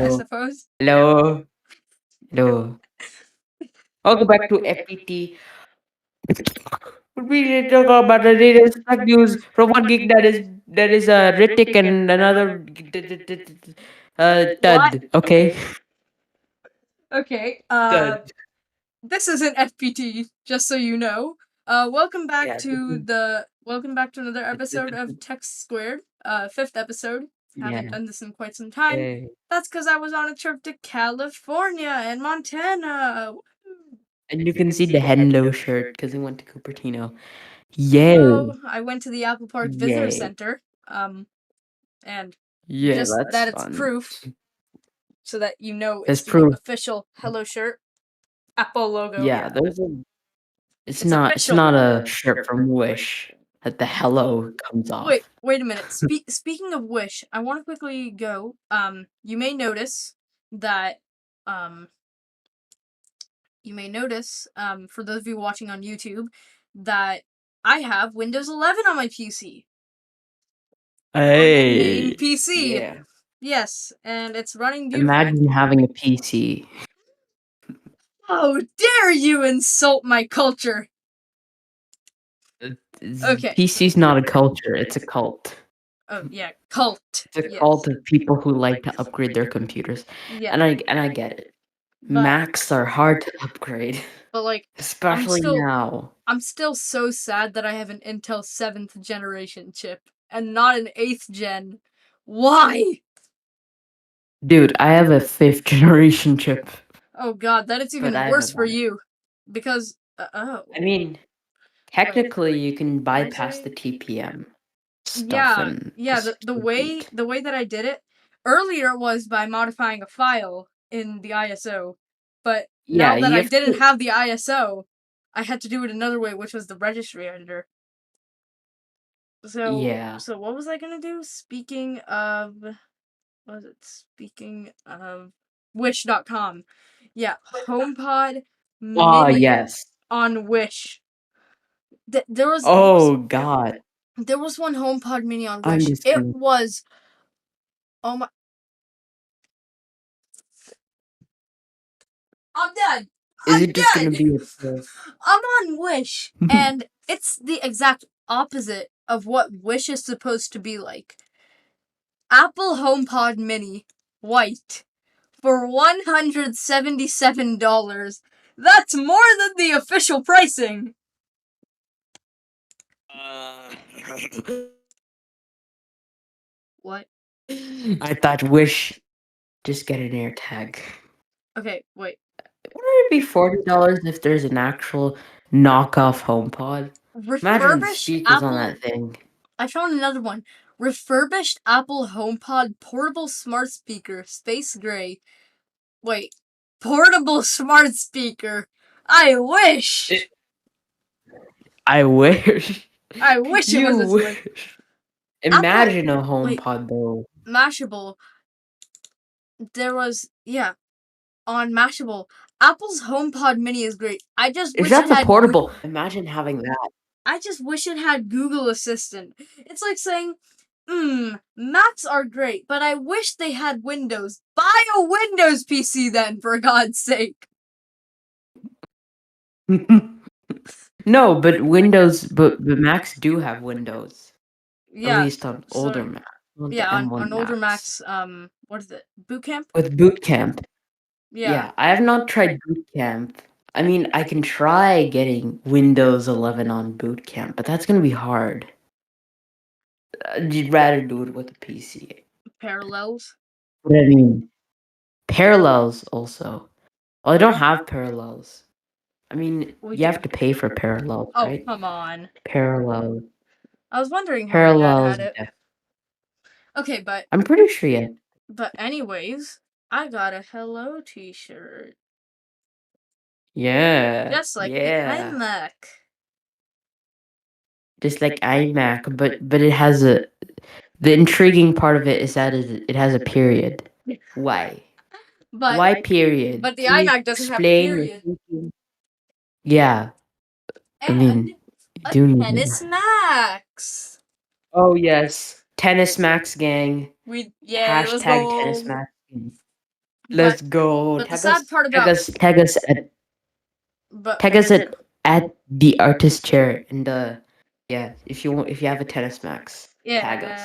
I Hello. suppose. Hello. Hello. Welcome back to FPT. We need to talk about the latest tech news from one geek that is Ritik and another What? Dud. Okay. Okay. Dud. This is an FPT, just so you know. Welcome back Yeah. to another episode of Tech Squared. Fifth episode. Haven't Yeah. done this in quite some time. Okay. That's because I was on a trip to California and Montana. And you can see the Henlo shirt because we went to Cupertino. Yay. Well, I went to the Apple Park Visitor Yay. Center. And Yeah, just that's that it's fun. proof, so that you know That's it's the proof. official Hello shirt. Apple logo. Yeah, there's a. It's It's not. It's official. not a shirt from Wish that the hello comes off. Wait a minute. Speaking of Wish, I want to quickly go. You may notice that um for those of you watching on YouTube, that I have Windows 11 on my PC. On my main Hey. PC. Yeah. Yes, and it's running beautifully. Imagine having a PC. How dare you insult my culture? Okay. PC's not a culture, it's a cult. Oh yeah, cult. It's a Yes. cult of people who like to upgrade their computers. Yeah. And I get it. Macs are hard to upgrade. But like, Especially now. I'm still so sad that I have an Intel 7th generation chip and not an 8th gen. Why? Dude, I have a 5th generation chip. Oh god, that is even But I worse haven't for had it. you. Because, I mean, technically you can bypass the TPM stuff and the way that I did it earlier was by modifying a file in the ISO. But now yeah, that you I have didn't to, have the ISO, I had to do it another way, which was the registry editor. yeah. So what was I gonna do? Speaking of, Speaking of Wish.com. Yeah, HomePod Ah, Mini yes. on Wish. There was Oh god. there was one HomePod Mini on I'm Wish. just It gonna. was, oh my, I'm dead. Is I'm it just gonna dead. be a I'm on Wish, and it's the exact opposite of what Wish is supposed to be like. Apple HomePod Mini, white, for $177. That's more than the official pricing. What? I thought Wish just get an air tag. Okay, wait. Wouldn't it be $40 if there's an actual knockoff HomePod? Imagine the Refurbished speakers on Apple. that thing. I found another one. Refurbished Apple HomePod portable smart speaker, space gray. Wait, portable smart speaker. I wish. I wish. I wish it was You this way. wish. Imagine a HomePod though. Mashable. There was on Mashable. Apple's HomePod Mini is great. I just If wish it that's a had. portable, imagine having that. I just wish it had Google Assistant. It's like saying, Macs are great, but I wish they had Windows. Buy a Windows PC then, for God's sake. No, but Windows, but Macs do have Windows. At Yeah. least on older Macs, on the M1 On older Macs. Macs, what is it? Boot Camp? With Boot Camp. Yeah. Yeah, I have not tried Boot Camp. I mean, I can try getting Windows 11 on Boot Camp, but that's gonna be hard. You'd rather do it with a PC. Parallels. But I mean, Parallels also. Well, I don't have Parallels. I mean, We you do. have to pay for Parallels, Oh, right? come on. Parallels. I was wondering how my dad Parallels. had it. Okay, but I'm pretty sure you. But anyways, I got a Hello t-shirt. Yeah. Just like the yeah. iMac. Just like iMac, but it has a. The intriguing part of it is that it has a period. Why? But Why period? But the Can you iMac doesn't have a explain your period. thinking? Yeah, I And mean, a do need Tennis it. Max. Oh yes, Tennis Max gang. Let's Hashtag go. Tennis Max gang. Let's But go. but the sad part Tag about us, tag us at, but tag us at the artist chair in the, yeah. If you have a tennis max, tag us.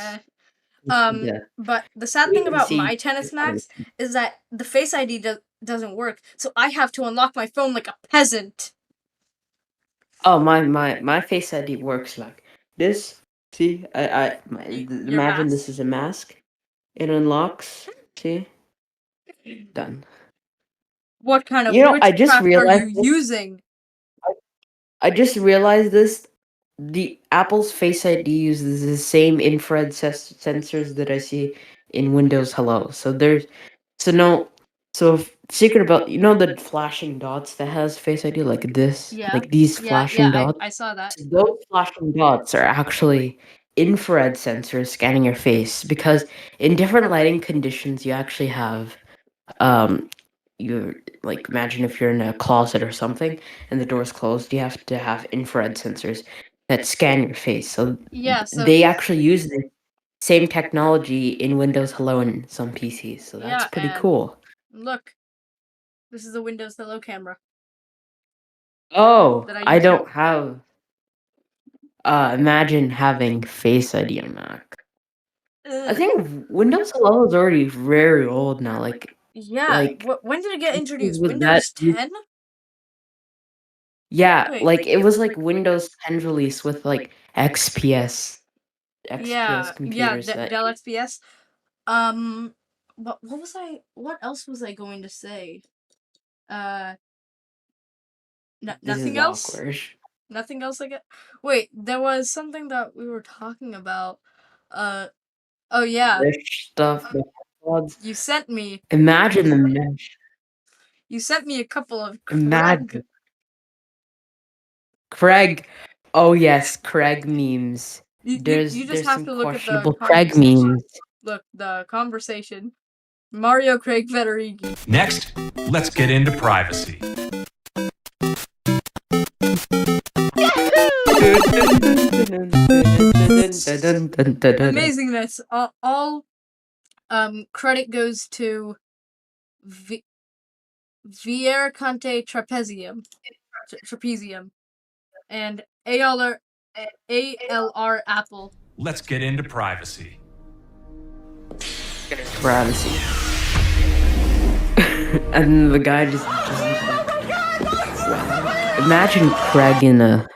yeah. Yeah. But the sad We thing can about see. my tennis max is that the Face ID doesn't work, so I have to unlock my phone like a peasant. Oh, my Face ID works like this. See, Your imagine mask. this is a mask. It unlocks. See, done. What kind of You know, witchcraft are you using? I just realized this. The Apple's Face ID uses the same infrared sensors that I see in Windows Hello. So no, secret about, the flashing dots that has Face ID like this, Yeah. like these Yeah, flashing dots. I saw that. So those flashing dots are actually infrared sensors scanning your face, because in different lighting conditions you actually have, um you're like, imagine if you're in a closet or something and the door's closed, you have to have infrared sensors that scan your face. So Yeah, so they actually use the same technology in Windows Hello and some PCs. So that's yeah, pretty and cool. look, this is the Windows Hello camera Oh, that I I use. don't have. Imagine having Face ID on Mac. I Ugh. think Windows Hello is already very old now. Yeah, Like when did it get introduced? with that, Windows 10? yeah, Wait. like it was like Windows 10 release with like XPS Yeah, computers that Dell XPS. Um, what else was I going to say? Uh, this is nothing else? awkward. Nothing else I get? Wait, there was something that we were talking about. Uh, oh yeah, Mesh stuff, the AirPods. you sent me, Imagine the mesh. you sent me a couple of Craig. Imagine Craig. Oh yes, Craig memes. You just There's have some to look at the questionable Craig conversation. memes. Look, the conversation. Mario Craig Federighi. Next, let's get into privacy. Amazingness. All credit goes to Viercante Trapezium, and ALR Apple. Let's get into privacy. Privacy. And the guy just imagine Craig in a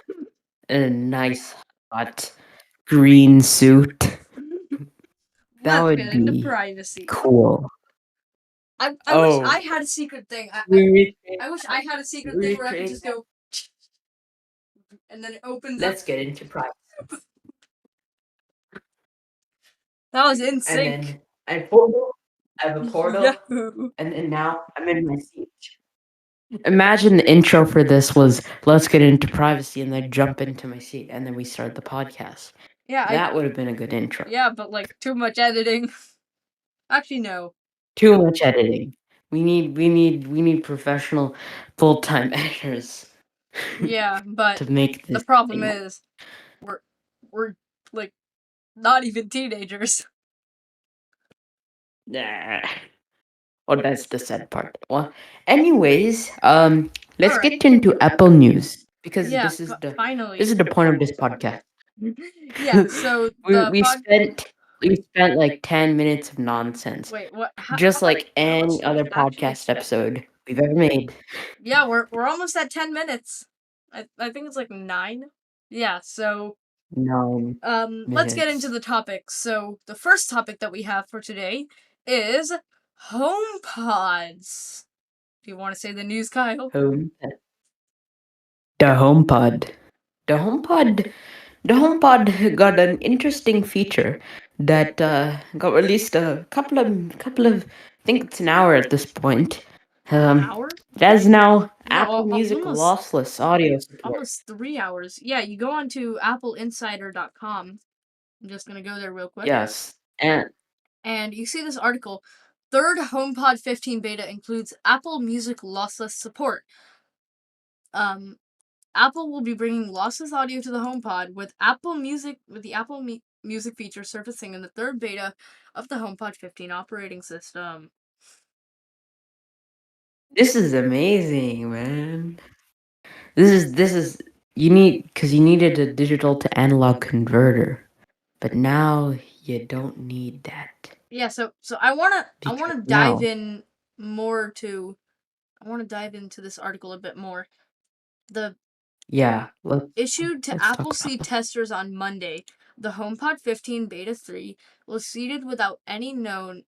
nice hot green suit. That Let's would get into be privacy. cool. I wish Oh, I had a secret thing. I wish I had a secret thing where I could just go and then it opens up. Let's get into privacy. That was in And sync. then I have a portal, Yahoo. and then now I'm in my seat. Imagine the intro for this was "Let's get into privacy," and then jump into my seat, and then we start the podcast. Yeah, That would have been a good intro. yeah, but like too much editing. Actually, no. Too much editing. We need professional full-time editors. Yeah, but to make this the problem thing. is we're like not even teenagers. Nah. Oh, that's the sad part. Well, anyways, let's Alright. get into Apple News, because Yeah, finally. this is the point of this podcast. Yeah, so we spent like 10 minutes of nonsense, Wait, what? just like any other podcast episode we've ever made. Yeah, we're almost at 10 minutes. I think it's like 9. Yeah, so 9 let's get minutes. into the topics. So the first topic that we have for today is HomePods. Do you want to say the news, Kyle? HomePod. The HomePod. The HomePod. The HomePod got an interesting feature that got released a couple of. I think it's an hour at this point. An hour? It has now No, Apple Music lossless audio support. Almost 3 hours. Yeah, you go on to appleinsider.com. I'm just gonna go there real quick. Yes, And you see this article. Third HomePod 15 beta includes Apple Music lossless support. Apple will be bringing lossless audio to the HomePod with the Apple Music feature surfacing in the third beta of the HomePod 15 operating system. This is amazing, man. This is you need because you needed a digital to analog converter, but now you don't need that Yeah, so I wanna because dive now, in more to I wanna dive into this article a bit more. The yeah, issued to let's talk Appleseed about that. testers on Monday, the HomePod 15 Beta 3 was seeded without any known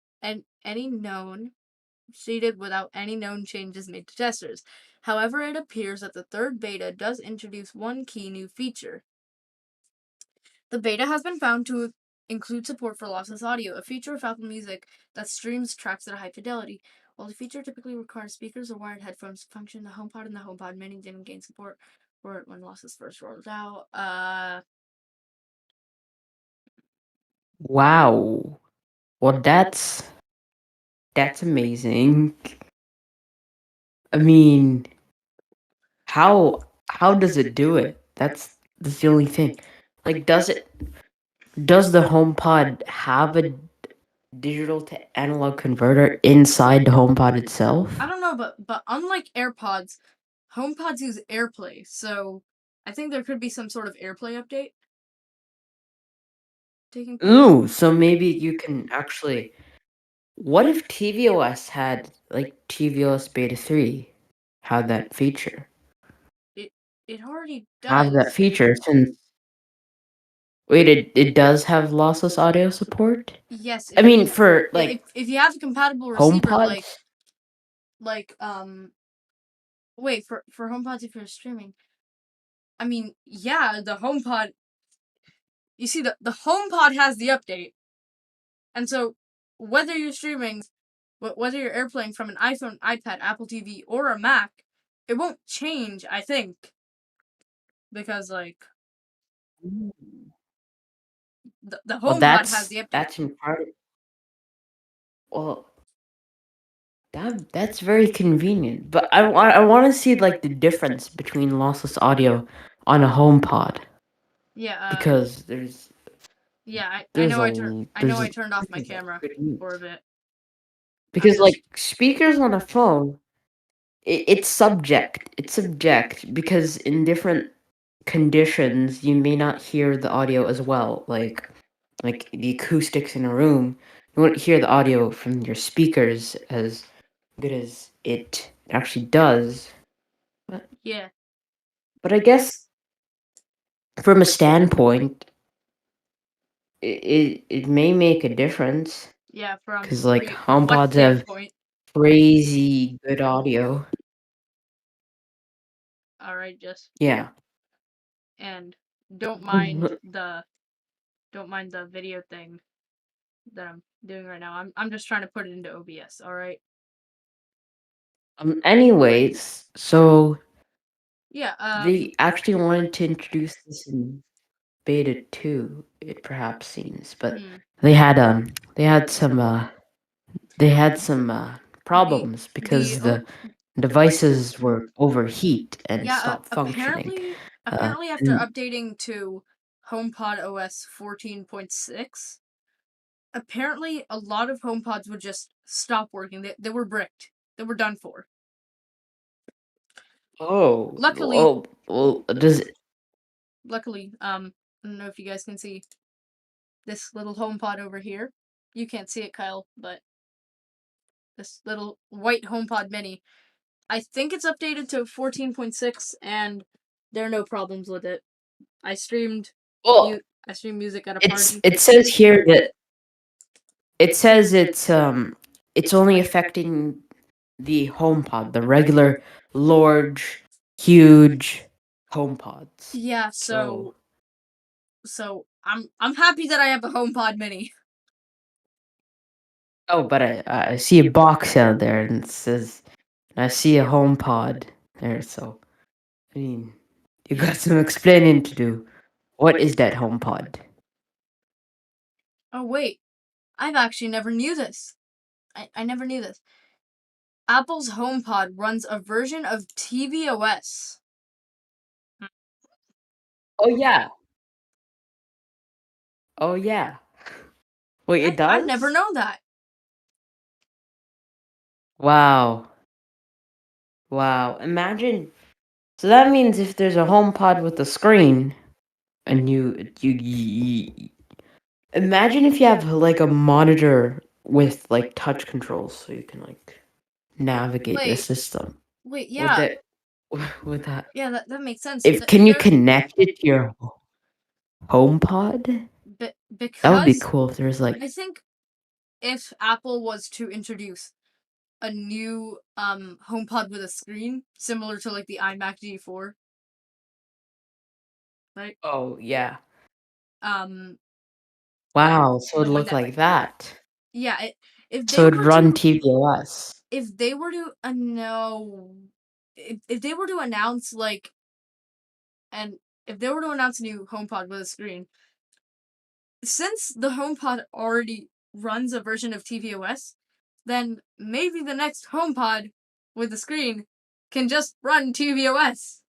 changes made to testers. However, it appears that the third beta does introduce one key new feature. The beta has been found to include support for lossless audio, a feature of Apple Music that streams tracks at a high fidelity. While the feature typically requires speakers or wired headphones to function, the HomePod and the HomePod Mini didn't gain support for it when lossless first rolled out. Wow. Well, that's amazing. I mean, how does it do it? That's the only thing. Like, does the HomePod have a digital to analog converter inside the HomePod I itself? don't know, but unlike AirPods, HomePods use AirPlay, so I think there could be some sort of AirPlay update taking place. Ooh, so maybe you can actually. What if tvOS had like tvOS Beta 3 had that feature? It it already Have that does. feature since wait, it does have lossless audio support? Yes, I if mean you for like if you have a compatible receiver HomePod? like wait for HomePods if you're streaming. I mean, yeah, the HomePod. You see, the HomePod has the update, and so whether you're streaming, whether you're airplaying from an iPhone, iPad, Apple TV, or a Mac, it won't change. I think because like the Well, HomePod has the update. that's incredible. Well, that's very convenient. But I want to see like the difference between lossless audio on a HomePod Yeah. because Yeah. there's I know there's I turned off my there's camera good news. for a bit. I'm Because just. like speakers on a phone, it's subject because in different conditions you may not hear the audio as well. Like the acoustics in a room, you won't hear the audio from your speakers as good as it actually does. But, Yeah. but I guess from a standpoint, it may make a difference Yeah. From because like what HomePods have standpoint? crazy good audio. All right. Just Yeah. and don't mind the video thing that I'm doing right now. I'm just trying to put it into OBS. All right. Anyways, so Yeah. they actually wanted to introduce this in beta 2, it perhaps seems, but Hmm. they had they had some The problems the because oh the devices were overheat and yeah. stopped functioning. Apparently after And updating to HomePod OS 14.6, apparently a lot of HomePods would just stop working. They were bricked. They were done for. oh, Luckily, well, does it, I don't know if you guys can see this little HomePod over here. You can't see it, Kyle, but this little white HomePod Mini. I think it's updated to 14.6, and there are no problems with it. I streamed well, I streamed music at a party. it says here that it says it's only affecting the HomePod, the regular large, huge HomePods. Yeah, So, so I'm happy that I have a HomePod Mini. oh, but I see a box out there and it says I see a HomePod there. So, I mean, you got some explaining to do. What is that HomePod? Oh wait, I've actually never knew this. I never knew this. Apple's HomePod runs a version of tvOS. Oh yeah. Oh yeah. Wait, it I've never does? known that. Wow. Wow. Imagine. So that means if there's a HomePod with a screen, and you imagine if you have like a monitor with like touch controls, so you can like navigate the Wait, system. wait, Would yeah, that? Would that? yeah, that makes sense. If can you connect it to your HomePod? That would be Because cool if there's like. I think if Apple was to introduce a new HomePod with a screen similar to like the iMac G4, right? Oh yeah. Um, Wow. So the it'd one look that like that. yeah, if So they it'd were run to tvOS. if they were to no if they were to announce like and if they were to announce a new HomePod with a screen, since the HomePod already runs a version of tvOS, then maybe the next HomePod with a screen can just run tvOS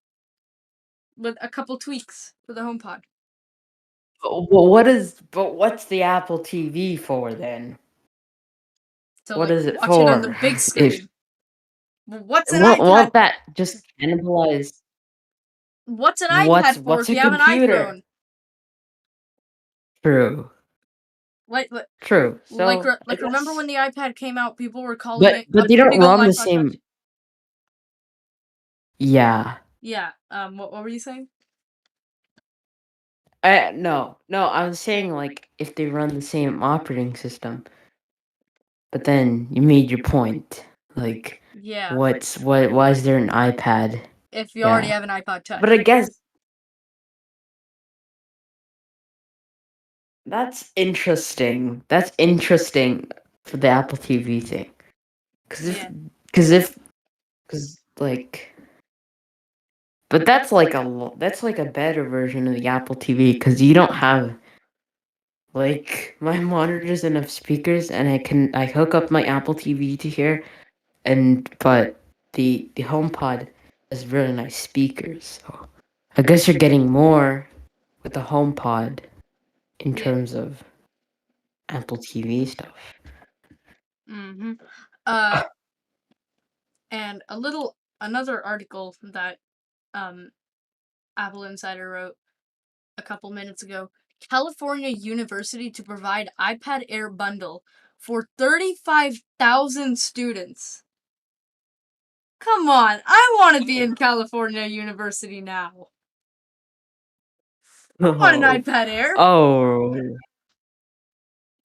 with a couple tweaks for the HomePod. But what's the Apple TV for then? So What like is it watch it on the for? big If screen. What's an won't iPad? won't that just cannibalize? What's an What's iPad for what's if a you have an computer? iPhone? True, Like true. So I remember guess, when the iPad came out, people were calling but it a but they don't big old run the iPod same. Touch. Yeah. Yeah. What were you saying? No. I was saying like if they run the same operating system. But then you made your point. Like, Yeah. what? Why is there an iPad? If you already Yeah. have an iPod But I Touch. guess that's interesting. That's interesting for the Apple TV thing. Cause if, Yeah. cause if, cause like, but that's like that's like a better version of the Apple TV. Cause you don't have like my monitor doesn't have speakers, and I hook up my Apple TV to here, and but the HomePod has really nice speakers. So I guess you're getting more with the HomePod in Yeah. terms of Apple TV stuff. Mm-hmm. Uh, and another article that um Apple Insider wrote a couple minutes ago. California University to provide iPad Air bundle for 35,000 students. Come on, I want to be in California University now. I want an Oh, iPad Air. oh.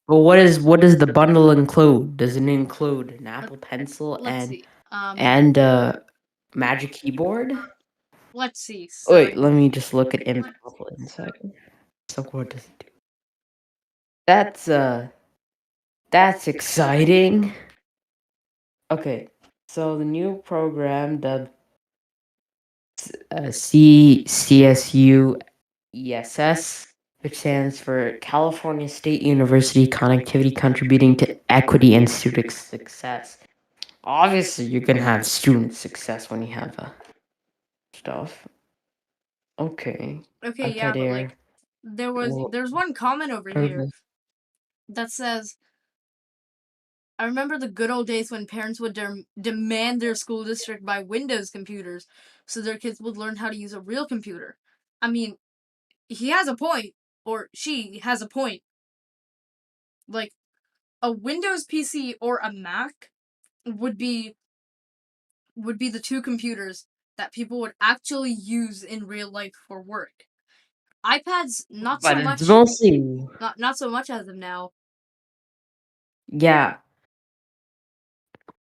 But what does the bundle include? Does it include an Apple Pencil Let's and see. Magic Keyboard? Let's see. Wait, let me just look at Apple Insider. So what does it do? That's exciting. Okay, so the new program dubbed CSU ESS, which stands for California State University Connectivity, contributing to equity and student success. Obviously, you're gonna have student success when you have stuff. Okay, Okay, yeah, iPad but Air. like Well, there's one comment over part of here the- that says I remember the good old days when parents would demand their school district buy Windows computers so their kids would learn how to use a real computer. I mean, he has a point, or she has a point. Like, a Windows PC or a Mac would be the two computers that people would actually use in real life for work. iPads, not But so it's much. mostly, Not so much as of now. yeah,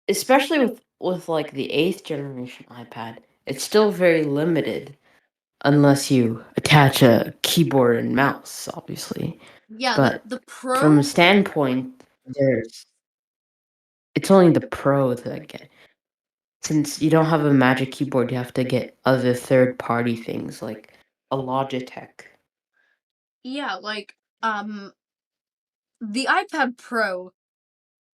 especially with like the eighth generation iPad. It's still very limited unless you attach a keyboard and mouse, obviously. Yeah, But the from a Pro. standpoint, there's it's only the Pro that I get. Since you don't have a Magic Keyboard, you have to get other third-party things like a Logitech. Yeah, like the iPad Pro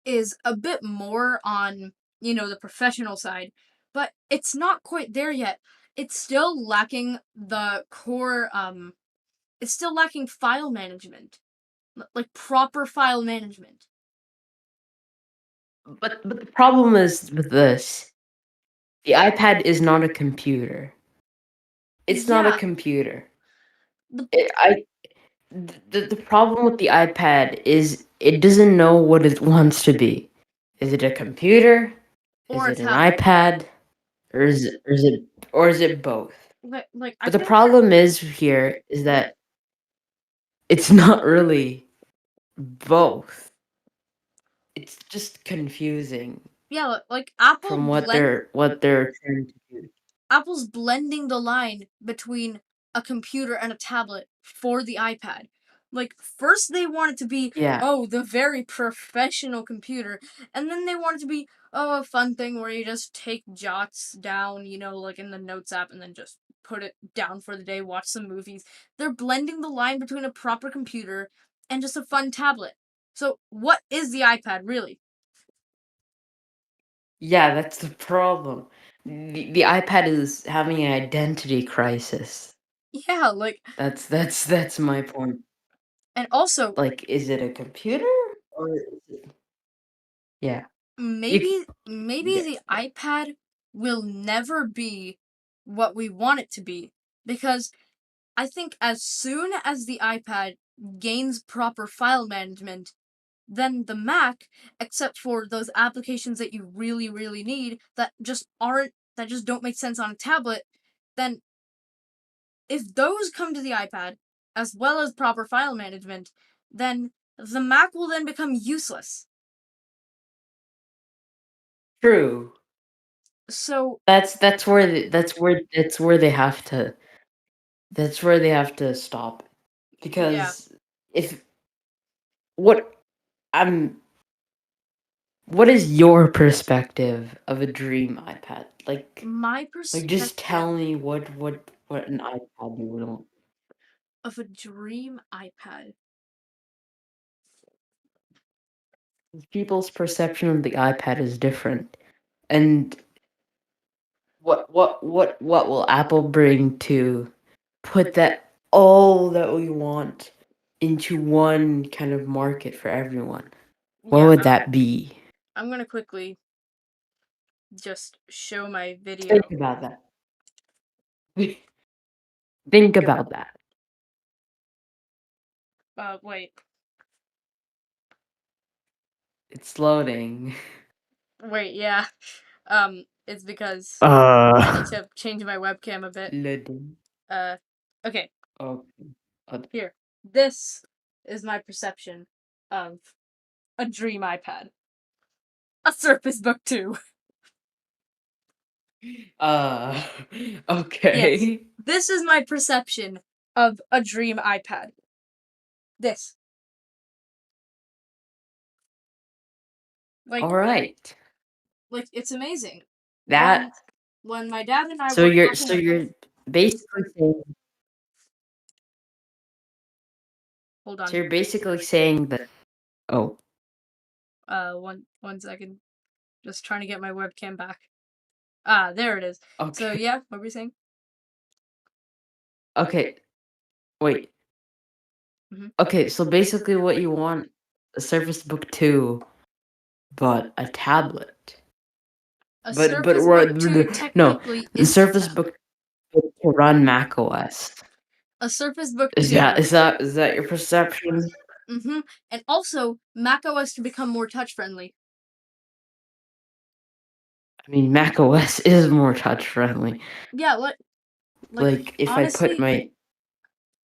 is a bit more on, the professional side, but it's not quite there yet. It's still lacking the core it's still lacking file management. Like proper file management. But the problem is with this. The iPad is not a computer. It's not a Yeah. computer. The- The problem with the iPad is it doesn't know what it wants to be. Is it a computer? Is Or a it an tablet. iPad? Or is it both? Like I But the think problem here is that it's not really both. It's just confusing yeah, like from what they're trying to do. Apple's blending the line between a computer and a tablet for the iPad. Like first they want it to be Yeah. the very professional computer, and then they want it to be a fun thing where you just take jots down, like in the notes app, and then just put it down for the day, watch some movies. They're blending the line between a proper computer and just a fun tablet. So what is the iPad really? Yeah, that's the problem. The iPad is having an identity crisis. Yeah, like That's my point. and also Like, is it a computer or is it? Yeah. You. maybe Yeah. the iPad will never be what we want it to be, because I think as soon as the iPad gains proper file management, then the Mac, except for those applications that you really really need that just don't make sense on a tablet, then if those come to the iPad as well as proper file management, then the Mac will then become useless. True. So That's where they have to stop, yeah, because if what I'm what is your perspective of a dream iPad? my Just perspective tell me what an iPad you would want. of a dream iPad. People's perception of the iPad is different, and what will Apple bring to put that all that we want into one kind of market for everyone? What Yeah, would that be? I'm gonna quickly just show my video. Think about that. Think about that. Wait, It's loading. yeah. It's because I need to change my webcam a bit. Loading. Okay, Okay. here. This is my perception of a dream iPad. A Surface Book 2. Yes. Okay. This is my perception of a dream iPad. This. Like, All right. like it's amazing. That. When my dad and I So were you're talking so about you're basically saying hold so on. you're basically saying that. Oh. One second. Just trying to get my webcam back. Ah, there it is. So Okay. yeah, what were you saying? Okay. Wait. Mhm. Okay. So basically, what you want a Surface Book 2, but a tablet. A But Surface we're Book 2 no, technically the is a Surface tablet. Book to run Mac OS. A Surface Book Is 2. that your perception? Mm-hmm. And also macOS to become more touch friendly. I mean, Mac OS is more touch friendly. Yeah, Like honestly,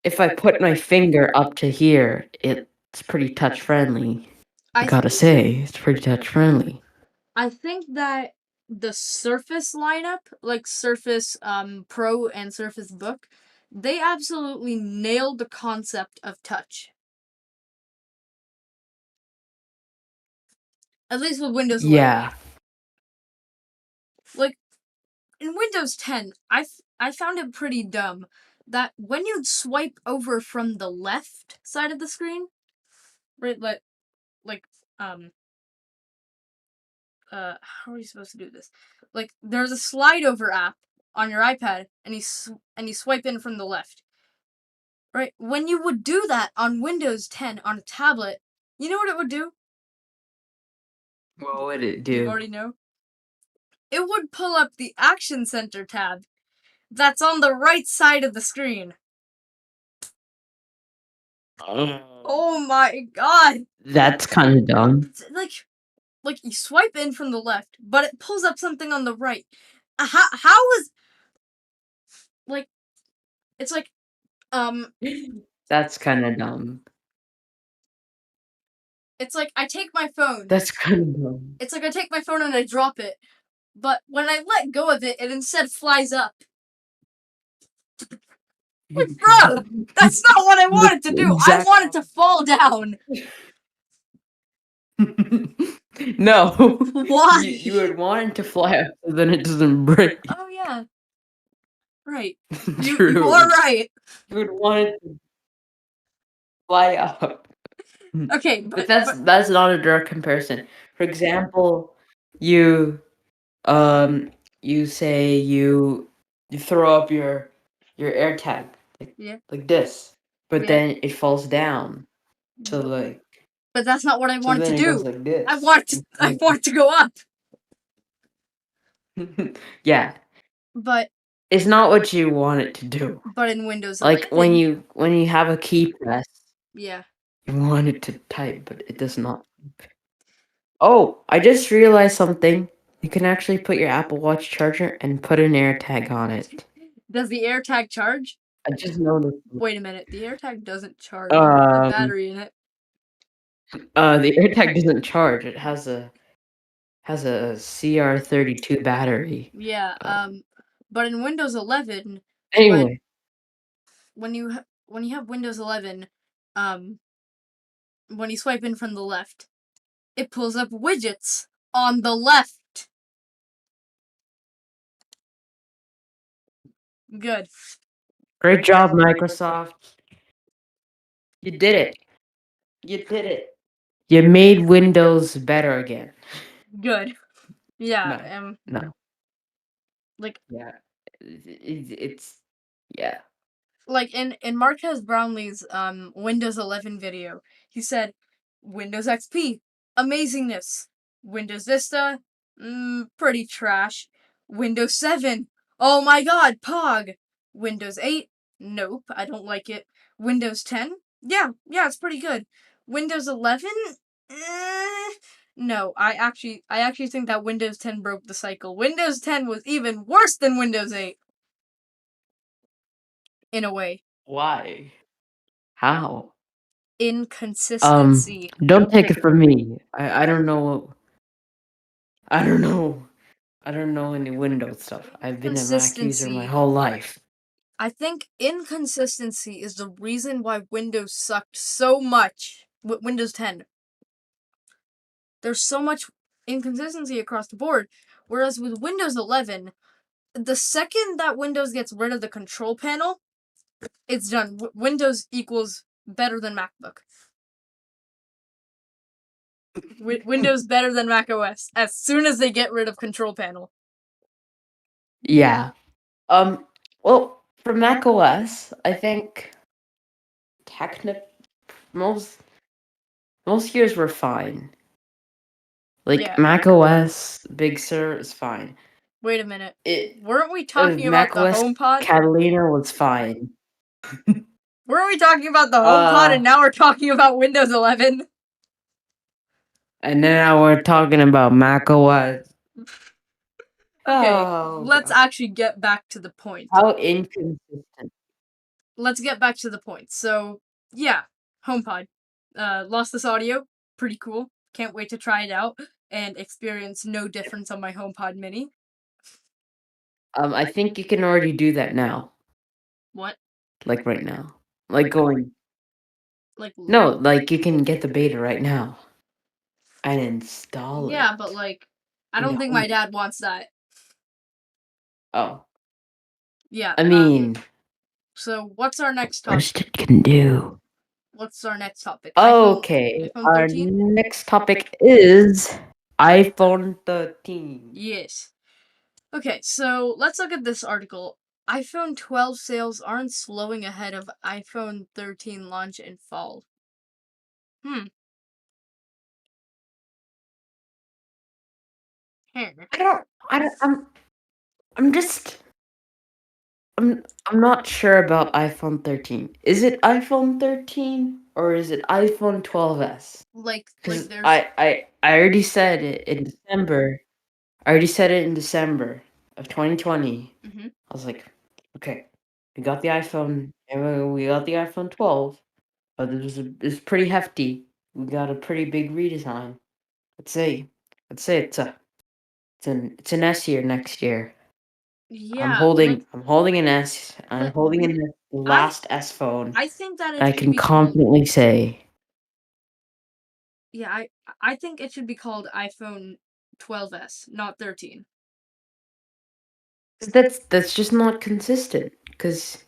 if I put my finger up to here, it's pretty touch friendly. I I gotta think say, it's pretty touch friendly. I think that the Surface lineup, like Surface Pro and Surface Book, they absolutely nailed the concept of touch. At least with Windows 11. Yeah. Like in Windows 10, I found it pretty dumb that when you'd swipe over from the left side of the screen, right, like how are you supposed to do this? Like there's a slide over app on your iPad, and you swipe in from the left. Right? When you would do that on Windows 10 on a tablet, you know what it would do? What would it Do you do? already know? it would pull up the Action Center tab that's on the right side of the screen. Oh my god! That's kind of dumb. It's like you swipe in from the left, but it pulls up something on the right. How is like it's like That's kind of dumb. it's like I take my phone. That's kind of dumb. It's like I take my phone and I drop it, but when I let go of it, it instead flies up. Like, bro, that's not what I wanted to do. I Exact wanted to fall down. No. Why? You would want it to fly up so then it doesn't break. Oh yeah. Right. You True. are right. You would want it to fly up. Okay, But that's not a direct comparison. For example, you say you throw up your AirTag yeah. like this, but Yeah. then it falls down. So like But that's not what I wanted then to it do. goes like this. I want to go up. Yeah. But It's not what you want it to do. but in Windows Like 11, when you have a key press, yeah. you want it to type, but it does not. Oh, I just realized something. You can actually put your Apple Watch charger and put an AirTag on it. Does the AirTag charge? I just noticed. Wait a minute. The AirTag doesn't charge. There's a battery in it. The AirTag doesn't charge. It has a CR32 battery. Yeah. But in Windows 11, Anyway, when you have Windows 11, when you swipe in from the left, it pulls up widgets on the left. Good. great job, Microsoft. You did it. You did it. You made Windows better again. Good. Yeah. No. Like Yeah. It's yeah. like in Marquez Brownlee's Windows 11 video, he said Windows XP, amazingness. Windows Vista, pretty trash. Windows 7, oh my god, Pog. Windows 8, nope, I don't like it. Windows 10, yeah, it's pretty good. Windows 11, no, I actually think that Windows 10 broke the cycle. Windows 10 was even worse than Windows 8. In a way. Why? How? Inconsistency. Don't take it from me. I don't know. I don't know. I don't know any Windows stuff. I've been a Mac user my Consistency. whole life. I think inconsistency is the reason why Windows sucked so much. Windows 10. There's so much inconsistency across the board. Whereas with Windows 11, the second that Windows gets rid of the control panel, it's done. Windows equals better than MacBook. Windows better than Mac OS as soon as they get rid of control panel. Yeah. Well, for Mac OS, I think most years were fine. Like Yeah. Mac OS Big Sur is fine. Wait a minute. It Weren't we talking about Mac the OS HomePod? Catalina was fine. Weren't we talking about the HomePod and now we're talking about Windows 11? And now we're talking about Mac OS. Okay, Oh, let's God. actually get back to the point. How inconsistent. Let's get back to the point. So, yeah, HomePod. Lossless audio, pretty cool. Can't wait to try it out and experience no difference on my HomePod mini. I think you can already do that now. What? Like right now. Like going. Like No, like you can get the beta right now. And install it. Yeah, but like, I don't think my dad wants that. Oh. Yeah. I mean. So what's our next topic? Worst it can do. What's our next topic? Okay. iPhone Our 13? next topic is iPhone 13. Yes. Okay, so let's look at this article. iPhone 12 sales aren't slowing ahead of iPhone 13 launch in fall. I don't. I'm just. I'm not sure about iPhone 13. Is it iPhone 13 or is it iPhone 12s? Like Because there's I already said it in December. I already said it in December of 2020. Mhm. I was like, okay, we got the iPhone, and we got the iPhone 12, but it's pretty hefty. We got a pretty big redesign. Let's say, it's an S year next year. yeah, I'm holding an S. I'm but holding in the I last S phone. I think that And it I should can be called confidently say yeah, I think it should be called iPhone 12s, not 13. that's just not consistent. Cause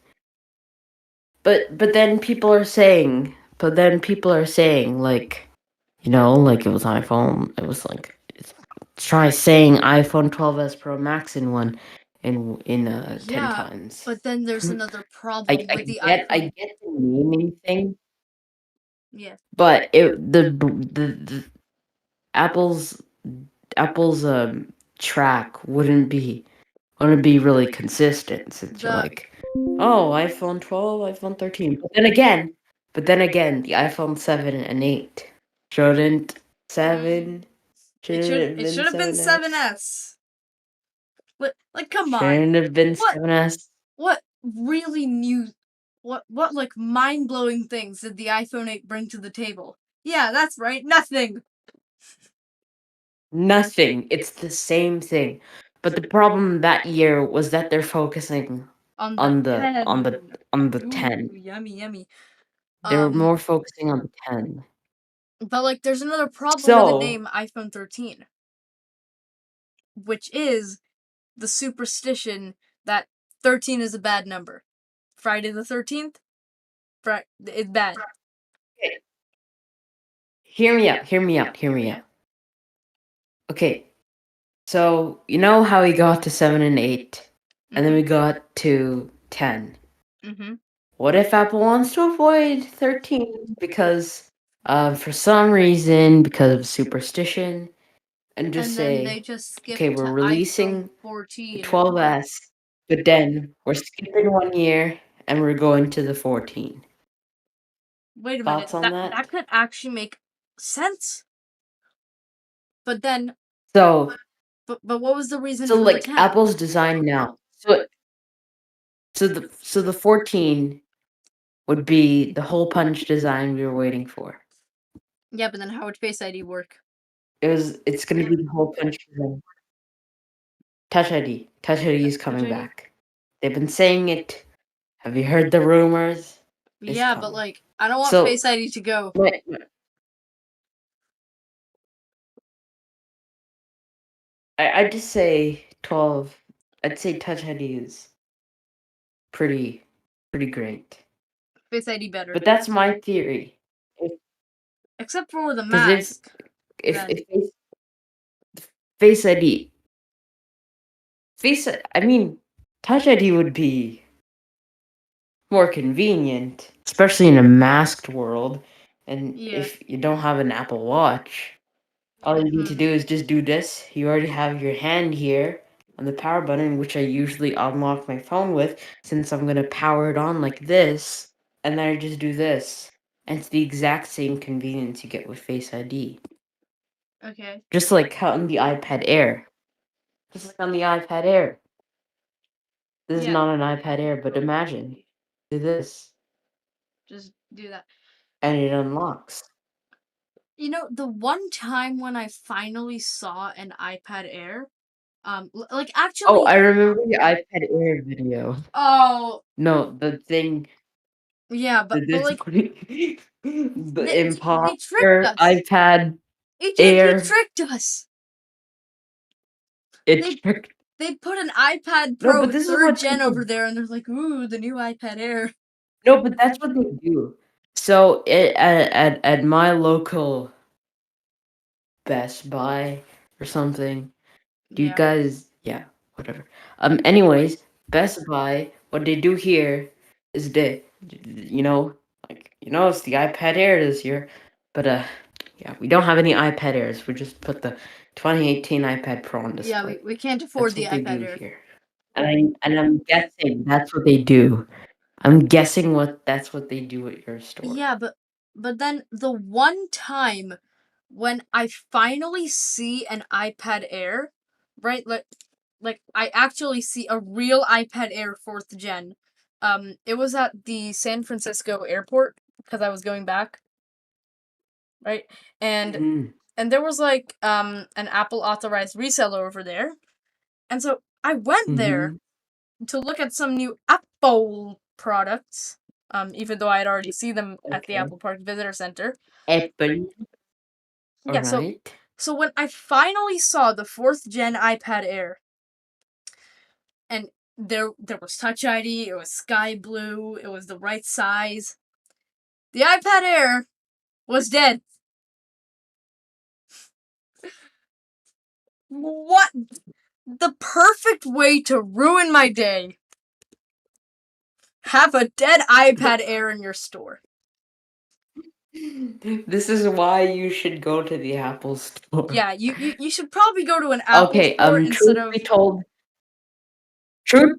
but then people are saying like like it was iPhone. It was like try saying iPhone 12s Pro Max in 10 Yeah, times. but then there's another problem with the I iPhone. get the naming thing, Yeah. but the Apple's Apple's track wouldn't be really consistent since you're The like, oh, iPhone 12, iPhone 13. But then again, the iPhone 7 and 8 shouldn't mm, 7 shouldn't have it been should have been 7S. 7s. Like come on. Shouldn't have been What 7S. what really new what like mind-blowing things did the iPhone 8 bring to the table? Yeah, that's right. Nothing. Nothing. It's the same thing. But the problem that year was that they're focusing On the on the 10. on the Ooh, 10. yummy, yummy. They were Um, more focusing on the 10. but like there's another problem with the So, name iPhone 13, which is the superstition that 13 is a bad number. Friday the 13th? It's bad. hear me out, hear me out, hear me out. Okay, so you know how we got to 7 and 8, and then we got to 10. Mm-hmm. What if Apple wants to avoid 13 because, for some reason, because of superstition, and just And then they say, just okay, skipped we're to iPhone releasing the 14. 12s, but then we're skipping 1 year and we're going to the 14. Wait a minute. Thoughts on that? That could actually make sense. But then, So, but what was the reason so for the like 10? Apple's design now. So the 14 would be the hole punch design we were waiting for. Yeah, but then how would Face ID work? It's gonna be the hole punch design. Touch ID. Touch ID is Touch coming ID? back. They've been saying it. Have you heard the rumors? It's Yeah, but coming. like, I don't want So Face ID to go. I'd just say 12. I'd say Touch ID is pretty great. Face ID better. But that's my theory. Except for the Because mask. if Then. Face ID, I mean, Touch ID would be more convenient, especially in a masked world. And Yeah. if you don't have an Apple Watch, all you need to do is just do this. You already have your hand here on the power button, which I usually unlock my phone with, since I'm gonna power it on like this, and then I just do this. And it's the exact same convenience you get with Face ID. Okay. Just like on the iPad Air. Just like on the iPad Air. This is Yeah. not an iPad Air, but imagine. Do this. Just do that. And it unlocks. You know, the one time when I finally saw an iPad Air, like Oh, actually, I remember the iPad Air video. oh No, the thing, yeah, the like the they tricked imposter us. iPad He Air. tricked us. It tricked. They put an iPad No, Pro but this is 3rd what gen people. over there, and they're like, "Ooh, the new iPad Air." No, but that's what they do. So at my local Best Buy or something. Do you Yeah. guys? Yeah, whatever. Anyways, Best Buy. What they do here is it's the iPad Air this year, but yeah, we don't have any iPad Airs. We just put the 2018 iPad Pro on Yeah, display. we can't afford That's the what they iPad do Air. here. And I'm guessing that's what they do. I'm guessing that's what they do at your store. Yeah, but then the one time when I finally see an iPad Air, right? Like I actually see a real iPad Air 4th gen. It was at the San Francisco airport because I was going back, right? And Mhm. and there was like an Apple authorized reseller over there. And so I went there to look at some new Apple products. Even though I had already seen them at the Okay. Apple Park Visitor Center. Apple. Yeah, so Alright. so when I finally saw the 4th gen iPad Air, and there was Touch ID, it was sky blue, it was the right size. The iPad Air was dead. What? The perfect way to ruin my day. Have a dead iPad Air in your store. This is why you should go to the Apple store. Yeah, you should probably go to an Apple Okay, store instead truth of.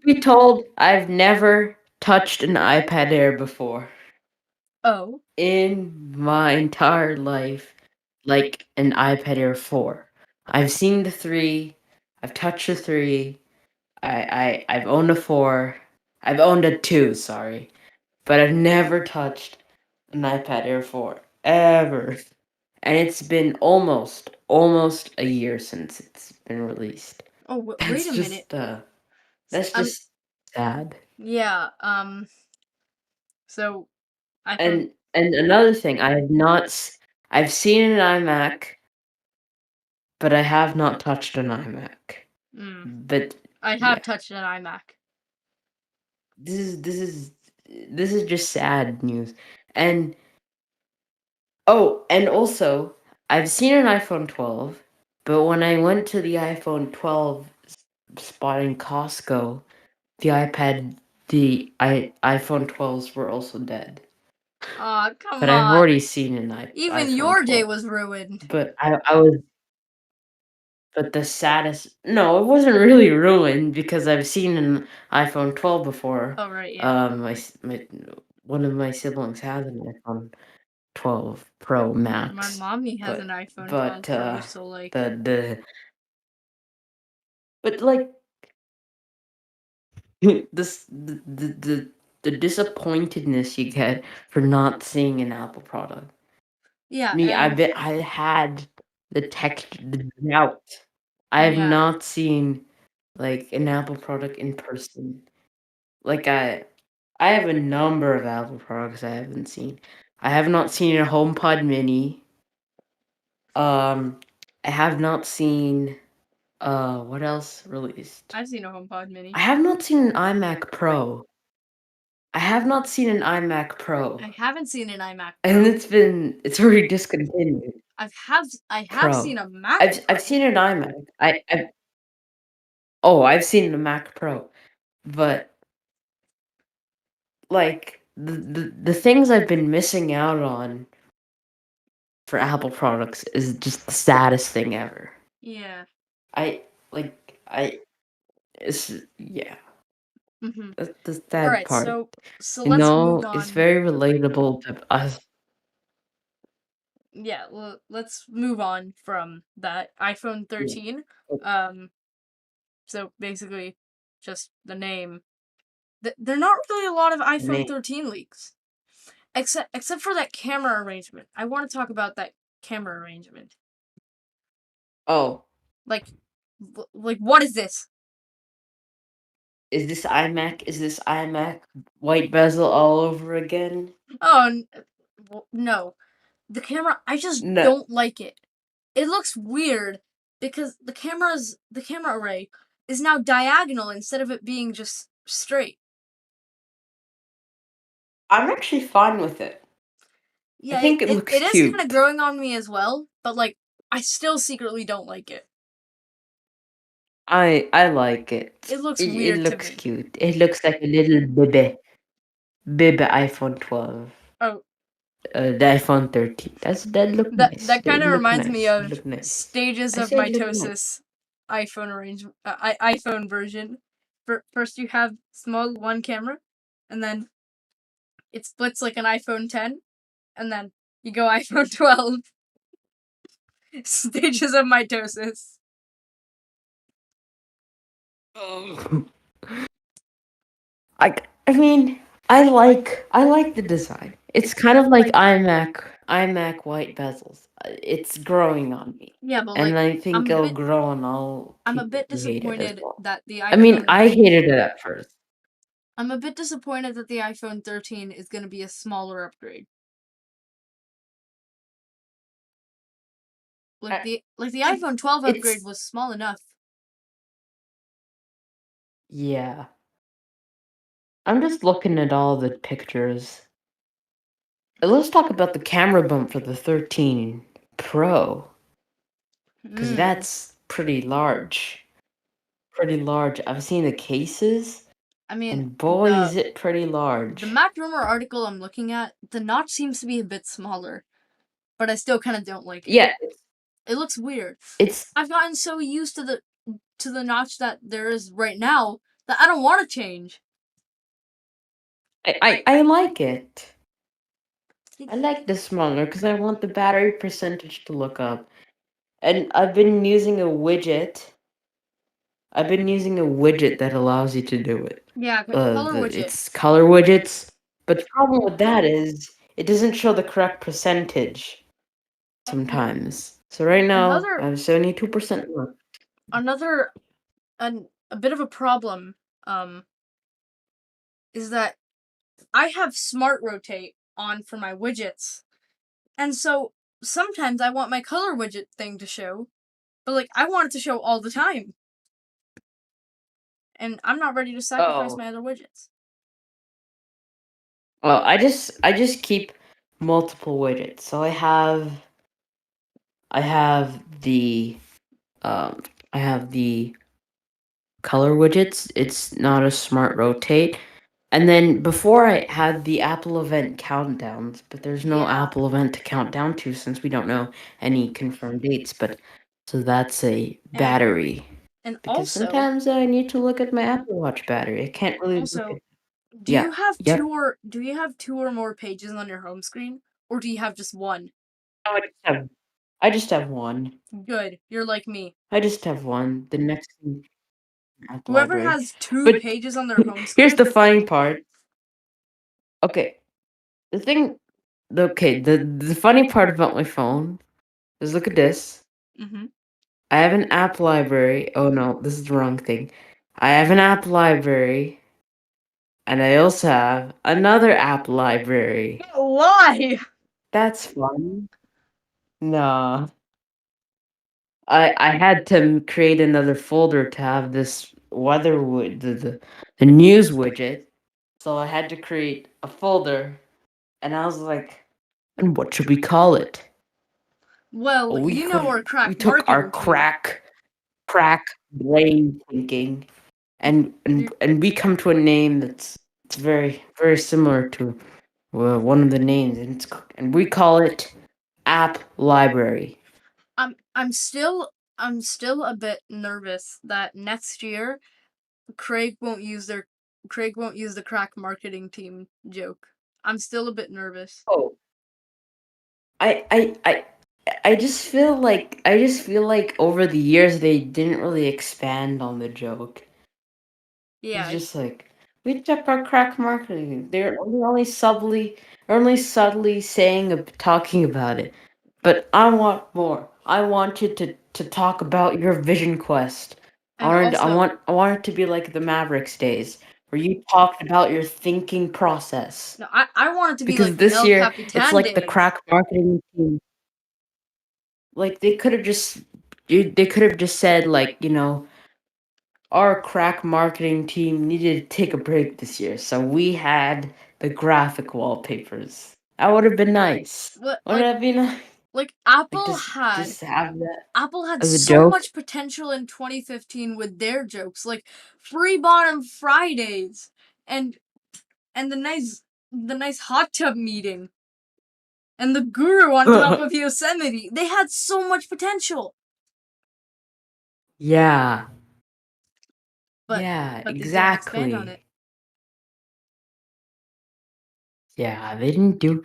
be told, I've never touched an iPad Air before Oh. in my entire life, like an iPad Air 4. I've seen the 3, I've touched the 3, I've owned a 4, I've owned a 2, sorry, but I've never touched an iPad Air 4 ever. And it's been almost a year since it's been released. Oh, wait That's a minute. just that's just sad. Yeah, so And another thing, I've seen an iMac, but I have not touched an iMac. But I have yeah, touched an iMac. this is just sad news. And and also, I've seen an iPhone 12, but when I went to the iPhone 12 spot in Costco, the iPhone 12s were also dead. Aw, come But I've on. already seen an Even iPhone your day 12. was ruined. But I was but the saddest no, it wasn't really ruined because I've seen an iPhone 12 before. Oh, right, yeah. My one of my siblings has an iPhone 12 Pro My Max. mommy has an iPhone 12 Pro, so like. But like this the disappointedness you get for not seeing an Apple product. Yeah, Me, I and bet I had the doubt. I have yeah. not seen like an Apple product in person. Like I have a number of Apple products I haven't seen. I have not seen a HomePod Mini. I have not seen what else released? I've seen a HomePod Mini. I have not seen an iMac Pro. I have not seen an iMac Pro. I haven't seen an iMac And Pro. it's already discontinued. I have Pro. seen a Mac I've seen an iMac. I've seen the Mac Pro. But like the things I've been missing out on for Apple products is just the saddest thing ever. Yeah. I like I it's yeah. Mm-hmm. That's the sad Alright, part. so You let's move know, on. it's very relatable to us. Yeah, well, let's move on from that iPhone 13. So basically, just the name. There are not really a lot of iPhone 13 leaks, except for that camera arrangement. I want to talk about that camera arrangement. Oh, Like, what is this? is this iMac? Is this iMac white bezel all over again? Oh, no. The camera, I just No, don't like it. It looks weird because the camera array is now diagonal instead of it being just straight. I'm actually fine with it. I Yeah, think it looks it is kind of cute. growing on me as well, but like I still secretly don't like it. I like it. It looks It weird to looks me. cute. It looks like a little baby iPhone 12. Oh, The iPhone 13. That look nice. That kind They of look reminds me nice. They of look nice. stages I of said look nice. mitosis iPhone version. First you have small one camera, and then it splits like an iPhone 10, and then you go iPhone 12. Stages of mitosis. Oh. I mean, I like the design. It's kind of like iMac white bezels. It's growing on me, Yeah, but and like I think I'm a it'll bit grow on all I'm a people bit who hate it as disappointed well. that the I mean, iPhone I hated it at first. I'm a bit disappointed that the iPhone 13 is going to be a smaller upgrade. Like the iPhone 12 upgrade It's was small enough. yeah. I'm just looking at all the pictures. Let's talk about the camera bump for the 13 Pro, because that's pretty large. Pretty large. I've seen the cases, I mean, and boy, is it pretty large. the Mac Rumor article I'm looking at, the notch seems to be a bit smaller, but I still kind of don't like it. Yeah, It looks weird. it's I've gotten so used to the notch that there is right now that I don't want to change. I like it. I like the smaller because I want the battery percentage to look up. And I've been using a widget. I've been using a widget that allows you to do it. Yeah, color widget. It's color widgets. But the problem with that is it doesn't show the correct percentage sometimes. So right now I have 72% left. A bit of a problem is that I have Smart Rotate on for my widgets. And so sometimes I want my color widget thing to show, but like I want it to show all the time. And I'm not ready to sacrifice my other widgets. Well, I just keep multiple widgets. So I have the um I have the color widgets. It's not a smart rotate. And then before I had the Apple event countdowns, but there's no Apple event to count down to since we don't know any confirmed dates. But so that's a battery. And Because also, sometimes I need to look at my Apple Watch battery. I can't really look at do you have yep. do you have two or more pages on your home screen, or do you have just one? No, I just have one. Good, you're like me. I just have one. The next thing Apple Whoever library. has two But pages on their home screen. here's the funny part. Okay, the thing. The funny part about my phone is look at this. Mm-hmm. I have an app library. Oh no, this is the wrong thing. I have an app library, and I also have another app library. Why? That's fun. No. I had to create another folder to have this the news widget. So I had to create a folder, and I was like, and what should we call it? Well, We you know our crack we took our marketing team. crack brain thinking, and we come to a name that's it's very very similar to one of the names, and we call it App Library. I'm still a bit nervous that next year Craig won't use the crack marketing team joke. I'm still a bit nervous. Oh, I I I I just feel like over the years they didn't really expand on the joke. Yeah. It's just like we took our crack marketing. They're only subtly talking about it. But I want more. I want you to talk about your vision quest. And I want it to be like the Mavericks days where you talked about your thinking process. No, I want it to be Because like the this El year Capitan it's like the days. crack marketing team. Like they could have just said like, our crack marketing team needed to take a break this year, so we had the graphic wallpapers. That would have been nice. What, Wouldn't that be nice? Like Apple Just have that had as a so joke. much potential in 2015 with their jokes, like free bottom Fridays and the nice hot tub meeting. and the Guru on top of Yosemite. They had so much potential. Yeah. But Yeah, but they didn't expand on exactly. it. Yeah, they didn't do.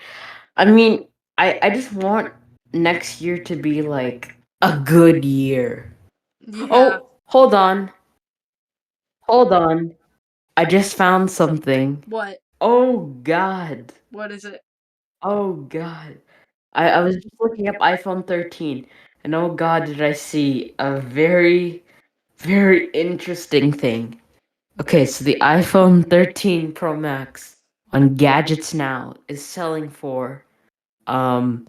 I mean, I just want next year to be like a good year. Yeah. Oh, hold on. Hold on. I just found something. What? Oh God. What is it? Oh God. I was just looking up iPhone 13, and oh God, did I see a very, very interesting thing. Okay, so the iPhone 13 Pro Max on Gadgets Now is selling for um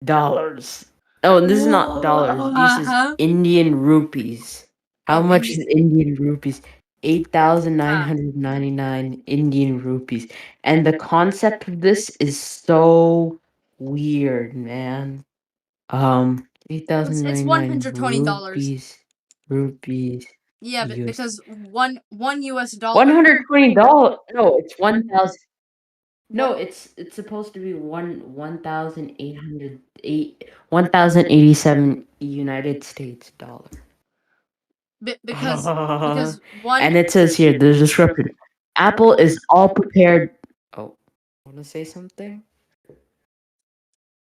$80,999. Oh, and this is not dollars. This is Huh? Indian rupees. How Oh, much is Indian rupees? Eight thousand nine Ah. hundred ninety-nine Indian rupees. And the concept of this is so weird, man. Eight thousand It's ninety-nine $120. rupees, Yeah, US. because one US dollar. $120. No, it's 1,000. No, What? it's supposed to be 1,087 United States dollar. Because one. And it says here the description. Apple is all prepared. Oh, want to say something?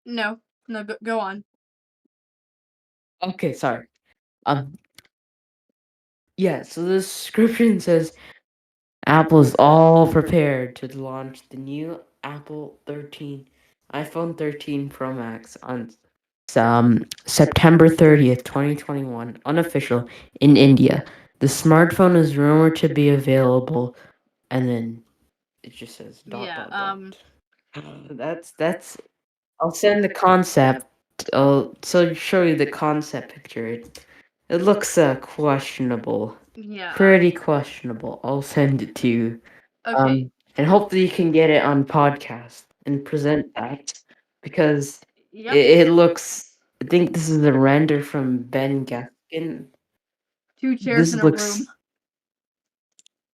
No, go on. Okay, sorry. Yeah. So the description says Apple is all prepared to launch the new iPhone 13 Pro Max on September 30th, 2021, unofficial in India. The smartphone is rumored to be available, and then it just says dot Yeah. dot dot. That's. I'll send the concept. I'll show you the concept picture. It looks questionable, Yeah. pretty questionable. I'll send it to you. Okay. And hopefully you can get it on podcast and present that because Yep. it looks. I think this is a render from Ben Gaskin. 2 chairs This in a looks. room.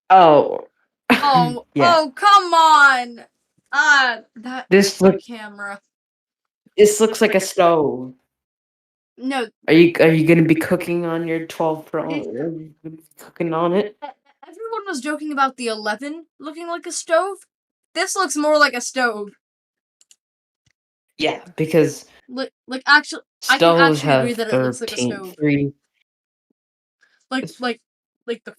Oh. Oh, Yeah. oh, come on! This that looks. camera. This looks like a stove. No, Are you gonna be cooking on your 12 Pro? Are you gonna be cooking on it? everyone was joking about the 11 looking like a stove. This looks more like a stove. Yeah, because Actually, I can stoves actually agree have that it looks like a 13, stove. 3. Like the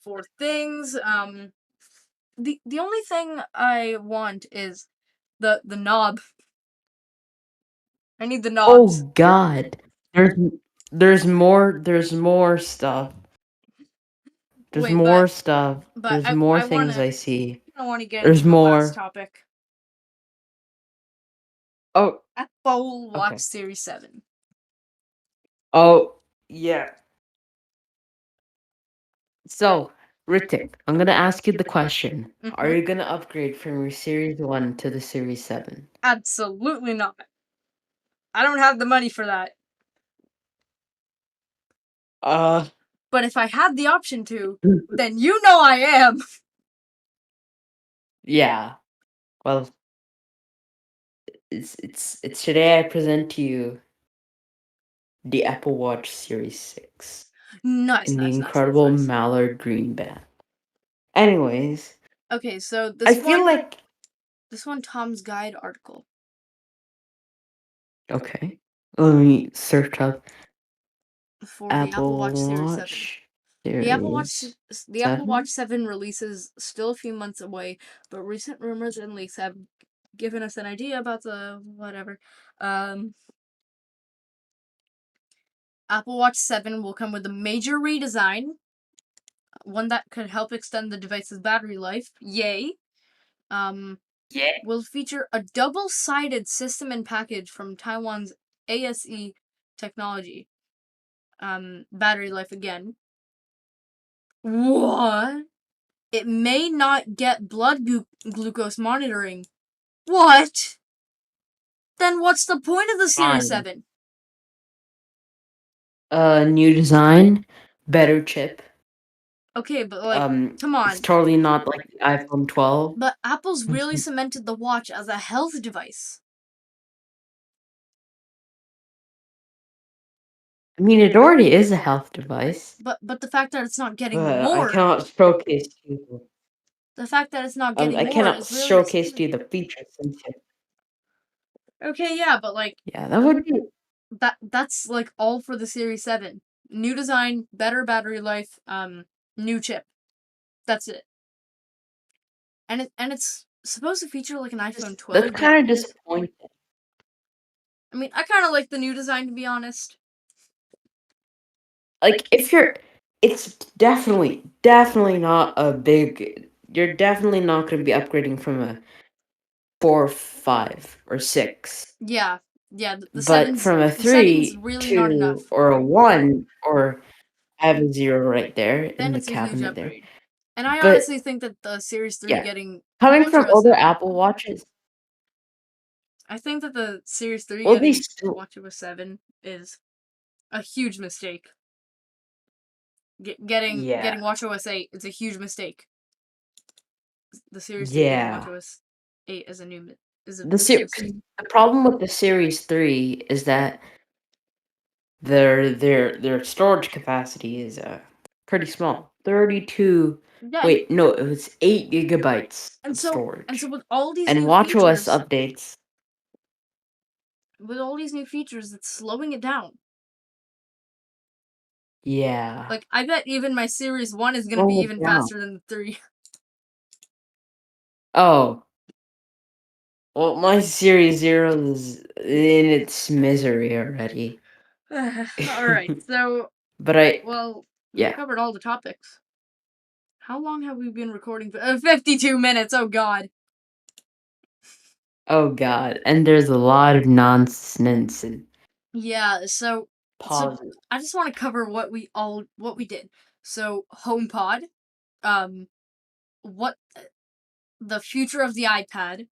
four things. The only thing I want is the knob. I need the knobs. Oh God, there's more stuff. There's Wait, more stuff. but There's more I things wanna I see. I want to get There's into the last more. topic. Oh, Apple Watch okay. Series 7. Oh, yeah. So, Ritik, I'm gonna ask you the question. Are Mhm. you gonna upgrade from your Series 1 to the Series 7? Absolutely not. I don't have the money for that. Uh, But if I had the option to, then you know I am. yeah. Well, it's today I present to you the Apple Watch Series 6 Nice, in the nice, nice, incredible nice. mallard green band. Anyways, Okay, so I feel like this one Tom's Guide article okay. Let me search up for the Apple Apple Watch Series 7. Watch The Apple Watch Series the Apple 7. Watch 7 release is still a few months away, but recent rumors and leaks have given us an idea about the whatever. Apple Watch 7 will come with a major redesign, one that could help extend the device's battery life. Yay. Yeah. Will feature a double-sided system and package from Taiwan's ASE technology. Battery life again. What? It may not get blood glucose monitoring. What? Then what's the point of the Series Fine. 7? New design, better chip, Okay, but like, come on. It's totally not like the iPhone 12. But Apple's really cemented the watch as a health device. I mean, it already is a health device. But the fact that it's not getting But more. I cannot showcase to you. The fact that it's not getting I more cannot is really showcase to you the features. Okay, yeah, but like Yeah, that would be. that's like all for the Series 7. New design, better battery life, new chip. That's it. And it's supposed to feature like an iPhone 12. That's kind of disappointing. I mean, I kind of like the new design, to be honest. Like, it's definitely not a big. You're definitely not going to be upgrading from a 4, 5, or 6. Yeah, the But seven's, from a the seven's 3, really not 2, enough. or a 1, or I have a 0 right there Then in the it's a huge cabinet there. upgrade. And I But honestly think that the Series 3 yeah, getting coming from WatchOS other 7, Apple Watches, I think that the Series 3 well, they getting still. WatchOS 7 is a huge mistake. Getting Yeah. WatchOS 8 is a huge mistake. The Series 3 getting Yeah. WatchOS 8 as a new is a The problem with the Series 3 is that their storage capacity is pretty small. 32. Yeah, Wait, no, it was 8 gigabytes and of so storage. with all these And new WatchOS features, updates. with all these new features, it's slowing it down. Yeah. Like, I bet even my Series 1 is gonna Slow be it even down. faster than the 3. Oh. Well, my Series 0 is in its misery already. Alright, so But we've we've covered all the topics. How long have we been recording? 52 minutes, oh god. Oh god, and there's a lot of nonsense and Yeah, so pauses. I just want to cover what we did. So HomePod, what the future of the iPad,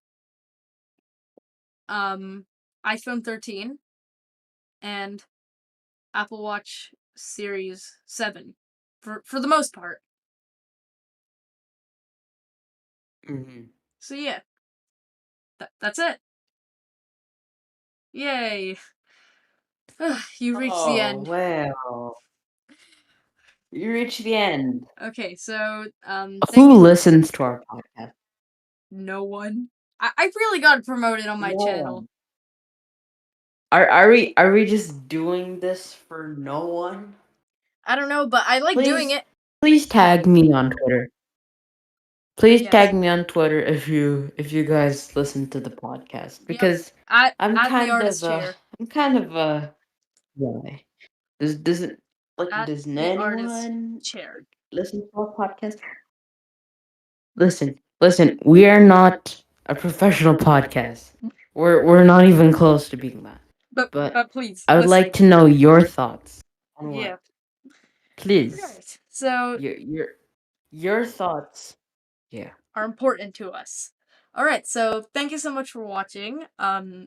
iPhone 13, and Apple Watch Series 7 for the most part. Mm-hmm. So yeah. That's it. Yay. You reached the end. Well. You reached the end. Okay, so Who listens to our podcast? No one. I really got to promote it on my channel. Are we just doing this for no one? I don't know, but I like doing it. Please tag me on Twitter. Please Yes. tag me on Twitter if you guys listen to the podcast, because I'm kind of why doesn't does anyone chair. listen to our podcast? Listen, we are not a professional podcast. We're not even close to being that. But please, I would like to know your thoughts on Yeah. what. Please. Right. So Your thoughts. Yeah. Are important to us. All right. So thank you so much for watching.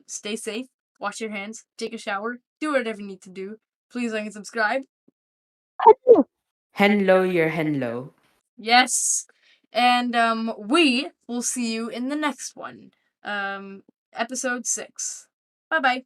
Stay safe. Wash your hands. Take a shower. Do whatever you need to do. Please like and subscribe. Hello. Yes. And we will see you in the next one. Episode 6. Bye bye.